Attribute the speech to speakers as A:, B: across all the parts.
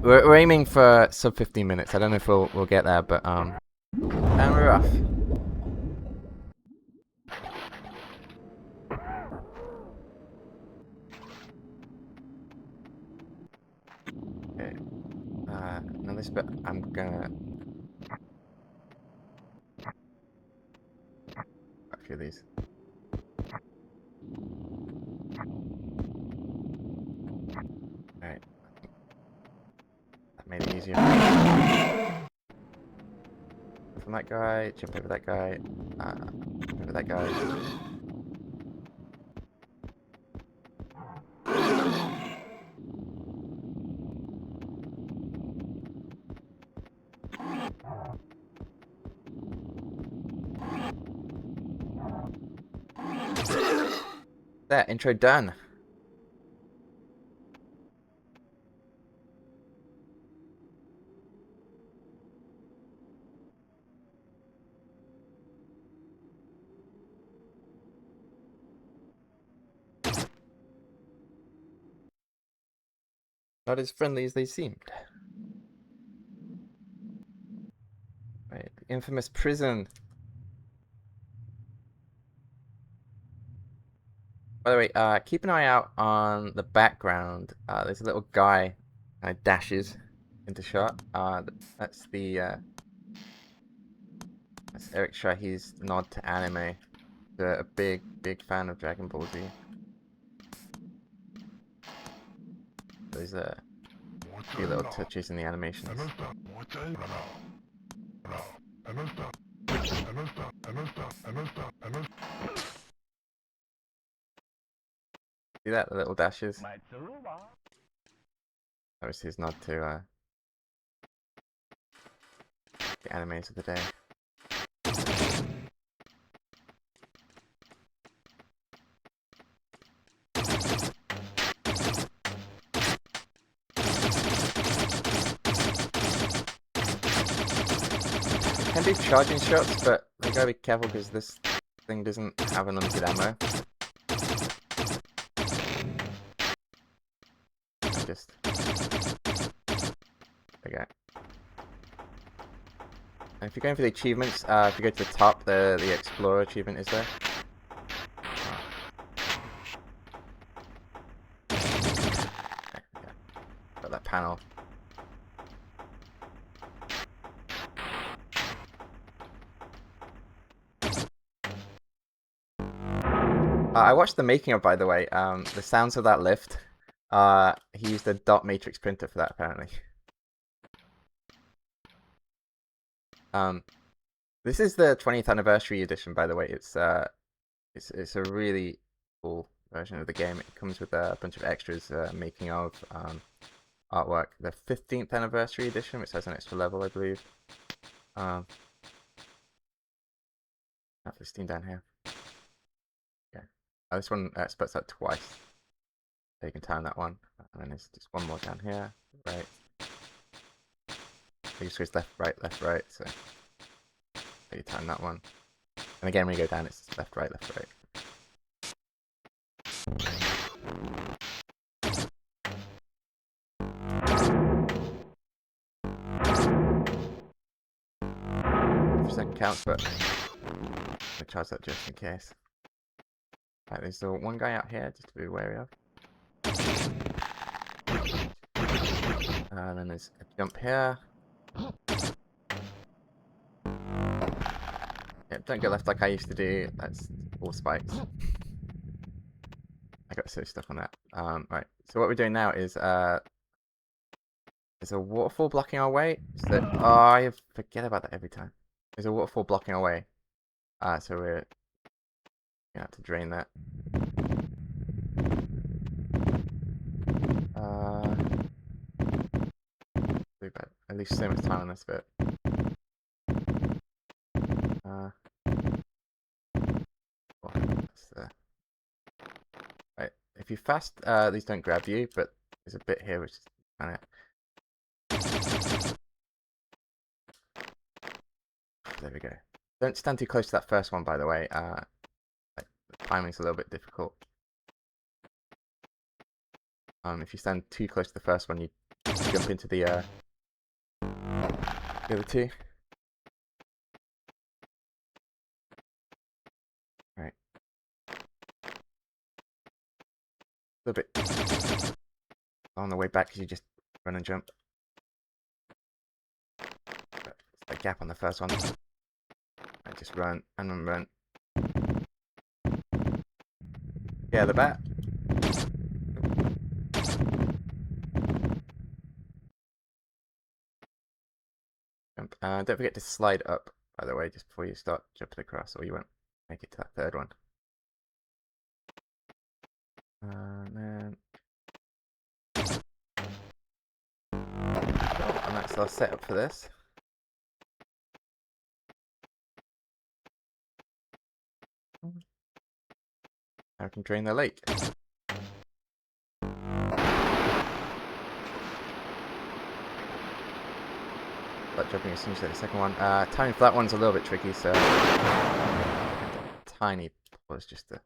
A: We're aiming for sub 15 minutes. I don't know if we'll get there, but and we're off. Okay. Now this bit I'm gonna a few of these. Alright. That made it easier. From that guy, jump over that guy, over that guy. There, intro done. Not as friendly as they seemed. Right, the infamous prison. By the way, keep an eye out on the background. There's a little guy dashes into shot. That's that's Eric Shahi's nod to anime. A big fan of Dragon Ball Z. There's a few little touches in the animations. See that? The little dashes? That was his nod to the animes of the day. Can do charging shots, but you gotta be careful because this thing doesn't have unlimited ammo. Just okay. And if you're going for the achievements, if you go to the top, the Explorer achievement is there. Okay, yeah. Got that panel. I watched the making of, by the way. The sounds of that lift. He used a dot matrix printer for that, apparently. This is the 20th anniversary edition, by the way. It's a really cool version of the game. It comes with a bunch of extras, making of, artwork. The 15th anniversary edition, which has an extra level, I believe. Have this thing down here. Yeah. This one splits out twice. So you can time that one. And then there's just one more down here. Right. So you switch left, right. So you time that one. And again, when you go down, it's left, right. For second counts, but I'll charge that just in case. Right, there's the one guy out here, just to be wary of. And then there's a jump here. Yep, don't go left like I used to do. That's all spikes. I got silly stuff on that. Right. So what we're doing now is there's a waterfall blocking our way. So I forget about that every time. There's a waterfall blocking our way. So we're gonna have to drain that. Too bad. At least so much time on this bit. Well, that's there. Right. If you fast, these don't grab you, but there's a bit here which is kind of. There we go. Don't stand too close to that first one, by the way. Like, the timing's a little bit difficult. If you stand too close to the first one, you just jump into the other two. Alright. A little bit on the way back because you just run and jump. But it's a gap on the first one. I just run and run. Yeah, the bat. Jump. Don't forget to slide up, by the way, just before you start jumping across, or you won't make it to that third one. Then... Oh, and that's our setup for this. Now we can drain the lake. But jumping as soon as you hit the second one. Timing for that one's a little bit tricky, so tiny pause just to.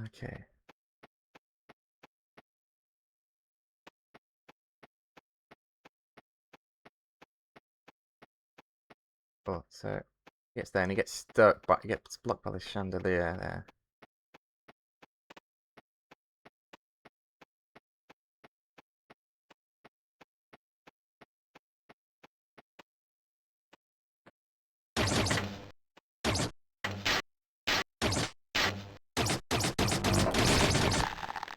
A: Okay. Oh, so he gets there and he gets stuck, but he gets blocked by the chandelier there.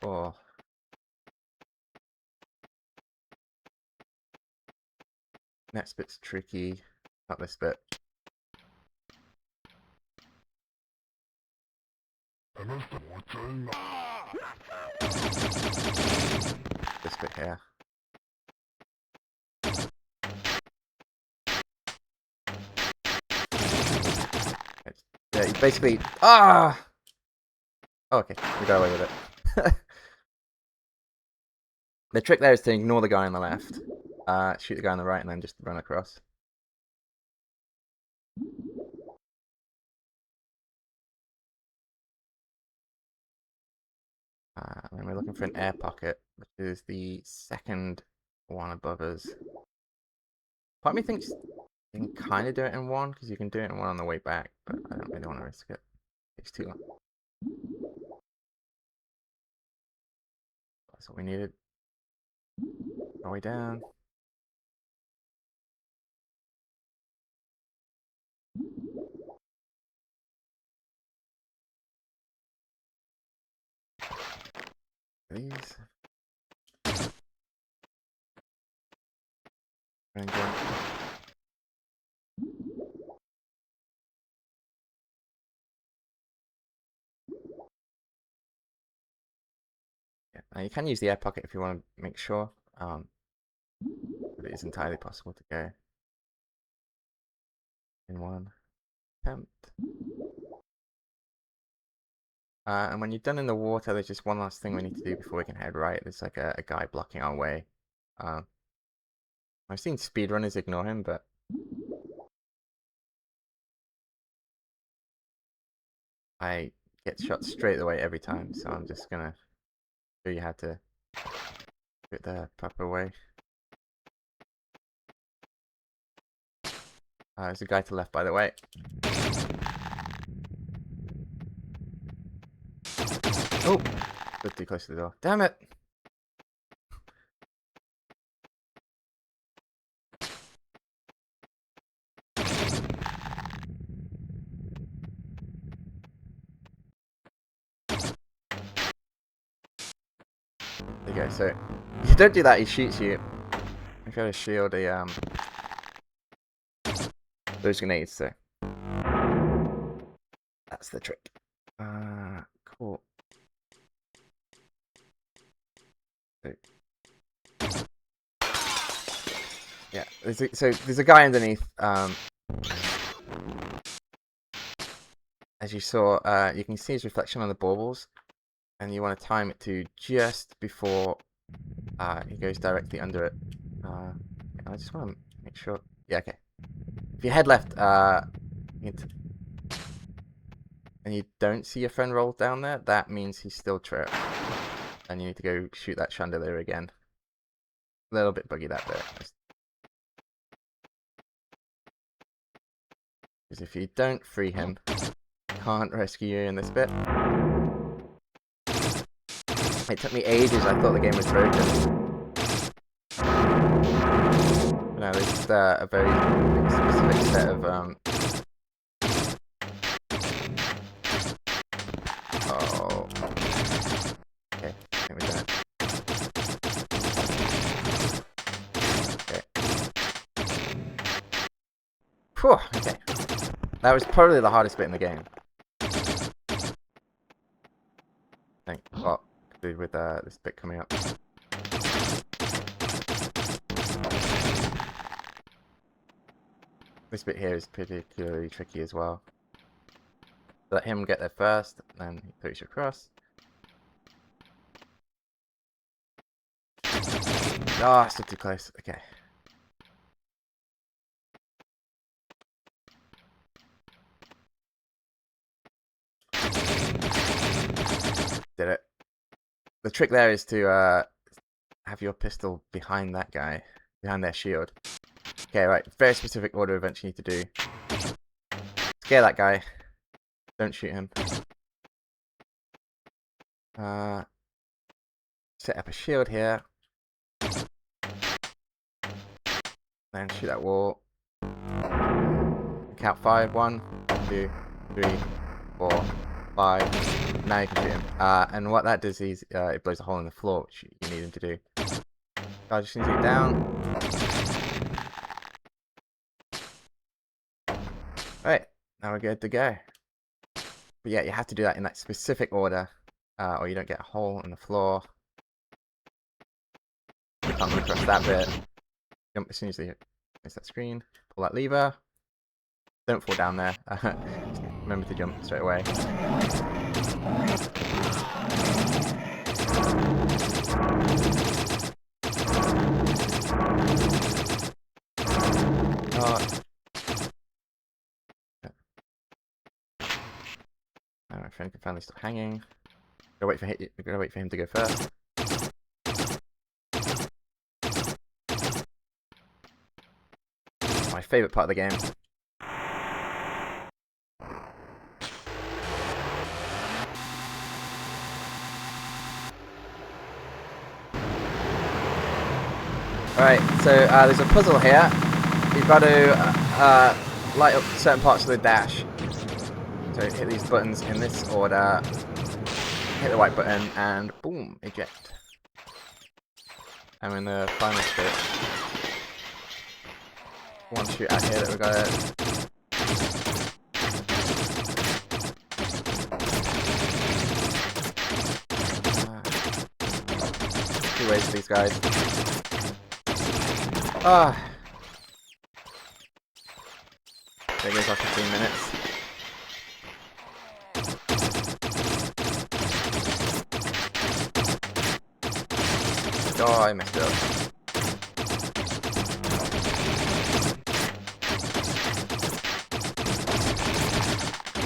A: Oh. Next bit's tricky. Not this bit. This bit here. Yeah, you basically. Ah! Oh, okay, we got away with it. The trick there is to ignore the guy on the left, shoot the guy on the right, and then just run across. And then we're looking for an air pocket, which is the second one above us. Part of me thinks you can kind of do it in one, because you can do it in one on the way back, but I don't really want to risk it. It's too long. That's what we needed. All the way down. These. And go. Yeah. Now you can use the air pocket if you want to make sure, but it is entirely possible to go in one attempt. And when you're done in the water, there's just one last thing we need to do before we can head right. There's like a guy blocking our way. I've seen speedrunners ignore him, but I get shot straight away every time, so I'm just gonna show you how to do it the proper way. There's a guy to the left, by the way. Oh! Got too close to the door. Damn it! There you go, so if you don't do that, he shoots you. I've got to shield those grenades, so that's the trick. Cool. Yeah, there's a guy underneath. As you saw, you can see his reflection on the baubles, and you want to time it to just before he goes directly under it. I just want to make sure. Yeah, okay. If you head left, and you don't see your friend roll down there, that means he's still trapped. And you need to go shoot that chandelier again. A little bit buggy that bit. Because if you don't free him, he can't rescue you in this bit. It took me ages, I thought the game was broken. But no, this is a very specific set of oh. Okay, I think we're done. Okay. Whew, okay. That was probably the hardest bit in the game. I think. Well, with this bit coming up. This bit here is particularly tricky as well. Let him get there first, then he throws you across. Ah, still too close. Okay. Did it. The trick there is to have your pistol behind that guy, behind their shield. Okay, right. Very specific order of events you need to do. Scare that guy. Don't shoot him. Set up a shield here. Then shoot that wall. Count 5. 1, 2, 3, 4, 5. Now you can shoot him. And what that does is it blows a hole in the floor, which you need him to do. I just need to get down. Right, now we're good to go. But yeah, you have to do that in that specific order, or you don't get a hole in the floor. Can't run across that bit. Jump as soon as you miss that screen. Pull that lever. Don't fall down there. Remember to jump straight away. My friend can finally stop hanging. Gotta wait for him to go first. My favorite part of the game. Alright, so there's a puzzle here. You've got to light up certain parts of the dash. So hit these buttons in this order. Hit the white button and boom, eject. And in the final bit, one shoot out here that we got two ways for these guys. There goes our 15 minutes. Oh, I messed it up.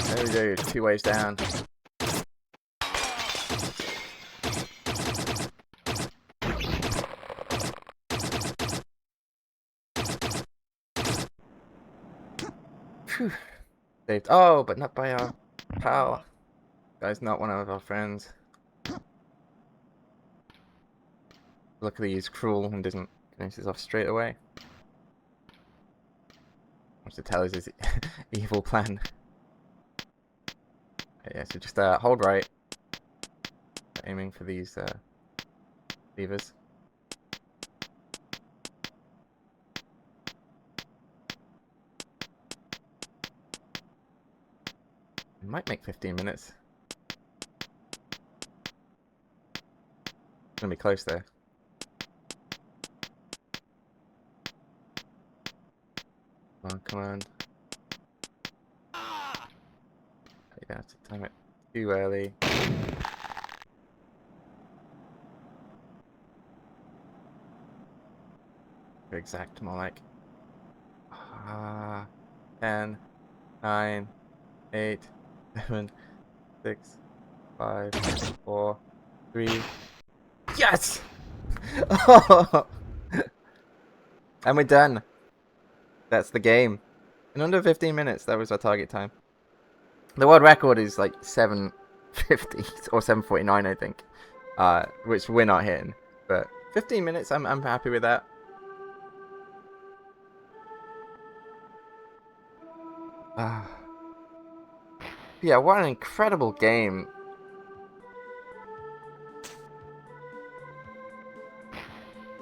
A: There we go, 2 ways down. Phew. Saved. Oh, but not by our pal. Guy's not one of our friends. Luckily he's cruel and doesn't finish this off straight away. Wants to tell us his evil plan. Yeah, so just hold right. Aiming for these levers. It might make 15 minutes. It's gonna be close there. Come on. Yeah, have to time it too early. Exact, more like 10, 9, 8, 7, 6, 5, 4, 3. Yes! Oh! And we're done. That's the game. In under 15 minutes, that was our target time. The world record is like 7:50 or 7:49, I think, which we're not hitting. But 15 minutes, I'm happy with that. Yeah, what an incredible game.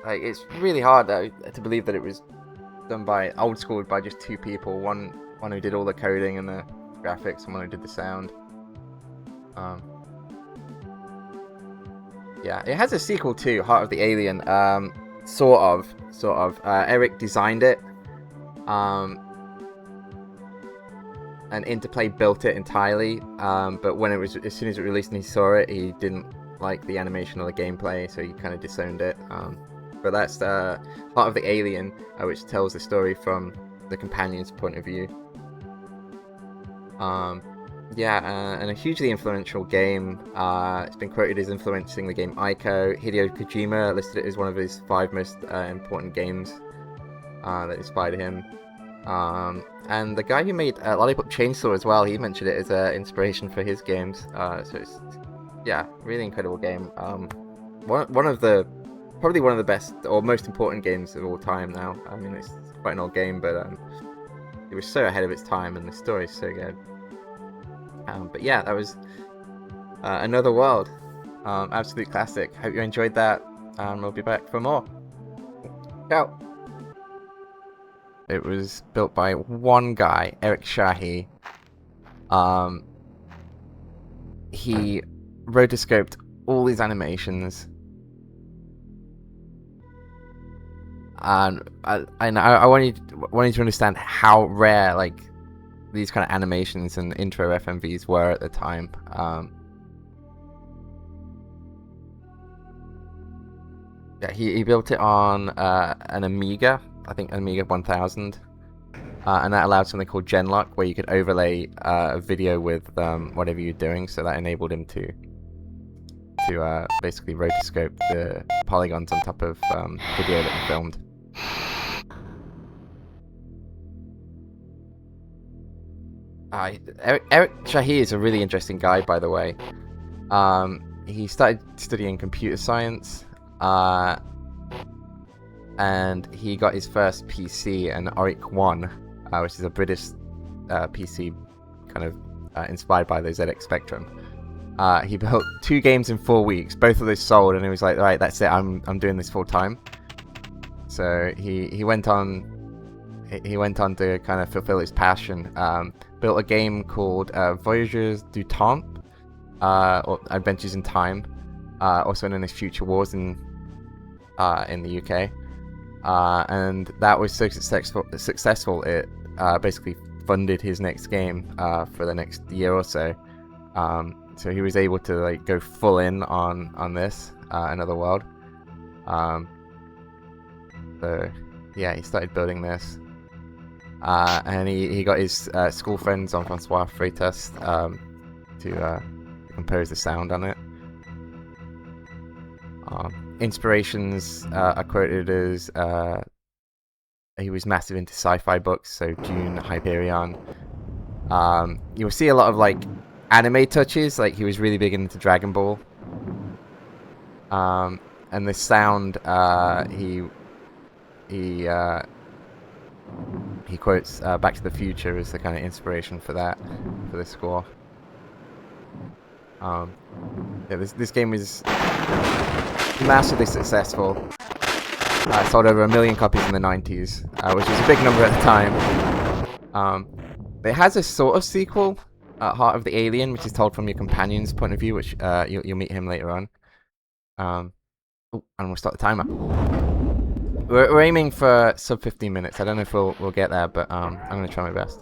A: Like, it's really hard to believe that it was done by old school by just 2 people. One who did all the coding and the graphics, and one who did the sound. Yeah, it has a sequel too, Heart of the Alien. Sort of. Eric designed it. And Interplay built it entirely. But when as soon as it released and he saw it, he didn't like the animation or the gameplay, so he kind of disowned it. But that's Heart of the Alien, which tells the story from the companion's point of view. And a hugely influential game. It's been quoted as influencing the game Ico. Hideo Kojima listed it as one of his 5 most important games that inspired him. And the guy who made Lollipop Chainsaw as well, he mentioned it as an inspiration for his games. So it's, yeah, really incredible game. Probably one of the best or most important games of all time now. I mean, it's quite an old game, but it was so ahead of its time, and the story is so good. But yeah, that was Another World. Absolute classic. Hope you enjoyed that. We'll be back for more. Ciao. It was built by one guy, Eric Shahi. He rotoscoped all these animations. And I want you to understand how rare like these kind of animations and intro FMVs were at the time. Yeah, he built it on an Amiga, I think Amiga 1000, and that allowed something called Genlock, where you could overlay a video with whatever you're doing. So that enabled him to basically rotoscope the polygons on top of video that he filmed. Eric Shahi is a really interesting guy, by the way. He started studying computer science, and he got his first PC, an Auric 1, which is a British PC kind of inspired by the ZX Spectrum. He built 2 games in 4 weeks. Both of those sold, and he was like, "Right, that's it. I'm doing this full time." So he went on. He went on to kind of fulfill his passion. Built a game called Voyageurs du Temps, or Adventures in Time, also known as Future Wars in the UK. And that was so successful it basically funded his next game for the next year or so. So he was able to like go full in on this Another World. So yeah, he started building this, and he got his school friend Jean-Francois Freitas to compose the sound on it. Inspirations are quoted as he was massive into sci-fi books, so Dune, Hyperion. You'll see a lot of like anime touches, like he was really big into Dragon Ball. And the sound, he quotes Back to the Future as the kind of inspiration for that, for the score. Yeah, this game was massively successful. Sold over 1 million copies in the 90s, which was a big number at the time. It has a sort of sequel, Heart of the Alien, which is told from your companion's point of view, which you'll meet him later on. And we'll start the timer. We're aiming for sub 15 minutes. I don't know if we'll get there, but I'm going to try my best.